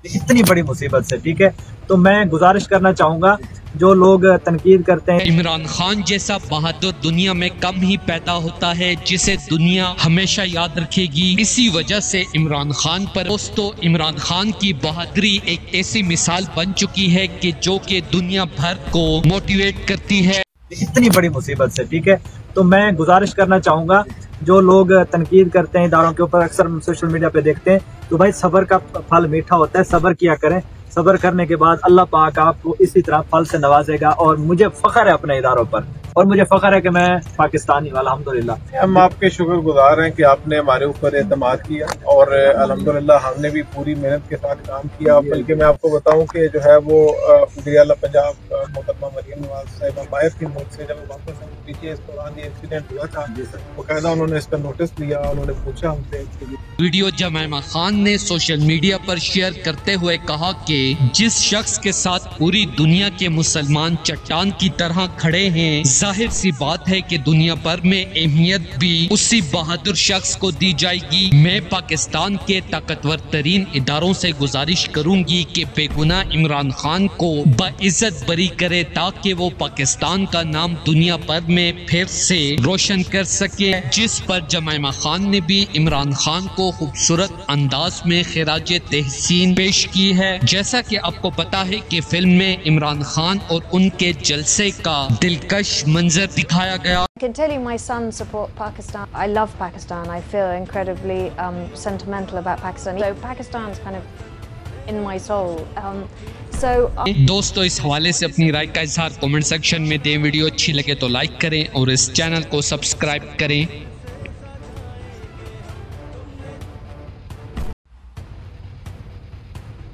इतनी बड़ी मुसीबत से। ठीक है, तो मैं गुजारिश करना चाहूँगा जो लोग तनकीद करते हैं, इमरान खान जैसा बहादुर दुनिया में कम ही पैदा होता है जिसे दुनिया हमेशा याद रखेगी। इसी वजह से इमरान खान पर दोस्तों इमरान खान की बहादुरी एक ऐसी मिसाल बन चुकी है कि जो कि दुनिया भर को मोटिवेट करती है। इतनी बड़ी मुसीबत से। ठीक है, तो मैं गुजारिश करना चाहूँगा जो लोग तनकीद करते हैं इदारों के ऊपर, अक्सर सोशल मीडिया पे देखते हैं, तो भाई सब्र का फल मीठा होता है, सब्र किया करें। सब्र करने के बाद अल्लाह पाक आपको इसी तरह फल से नवाजेगा। और मुझे फख्र है अपने इदारों पर, और मुझे फख्र है कि मैं पाकिस्तानी वाला, अल्हम्दुलिल्लाह। हम आपके शुक्रगुजार हैं कि आपने हमारे ऊपर एतमाद किया और अल्हम्दुलिल्लाह हमने भी पूरी मेहनत के साथ काम किया। बल्कि मैं आपको बताऊं कि जो है वो वज़ीर-ए-आला पंजाब मोहतरमा मरियम नवाज साहिबा बायत की मुल्क से जब वापस हम पीछे, इस दौरान ये इंसिडेंट हुआ था, बाकायदा उन्होंने इसका नोटिस लिया, उन्होंने पूछा हमसे। वीडियो जमैमा खान ने सोशल मीडिया पर शेयर करते हुए कहा कि जिस शख्स के साथ पूरी दुनिया के मुसलमान चट्टान की तरह खड़े हैं, जाहिर सी बात है कि दुनिया भर में अहमियत भी उसी बहादुर शख्स को दी जाएगी। मैं पाकिस्तान के ताकतवर तरीन इदारों से गुजारिश करूंगी कि बेगुनाह इमरान खान को बाइज्जत बरी करे ताकि वो पाकिस्तान का नाम दुनिया भर में फिर से रोशन कर सके। जिस पर जमैमा खान ने भी इमरान खान को खूबसूरत अंदाज में खिराज तहसीन पेश की है। जैसा कि आपको पता है कि फिल्म में इमरान खान और उनके जलसे का दिलकश मंजर दिखाया गया। I can tell you my sons support Pakistan. I love Pakistan. I feel incredibly sentimental about Pakistan. So Pakistan's kind of in my soul. दोस्तों इस हवाले से अपनी राय का इजहार कमेंट सेक्शन में दें। वीडियो अच्छी लगे तो लाइक करें और इस चैनल को सब्सक्राइब करें।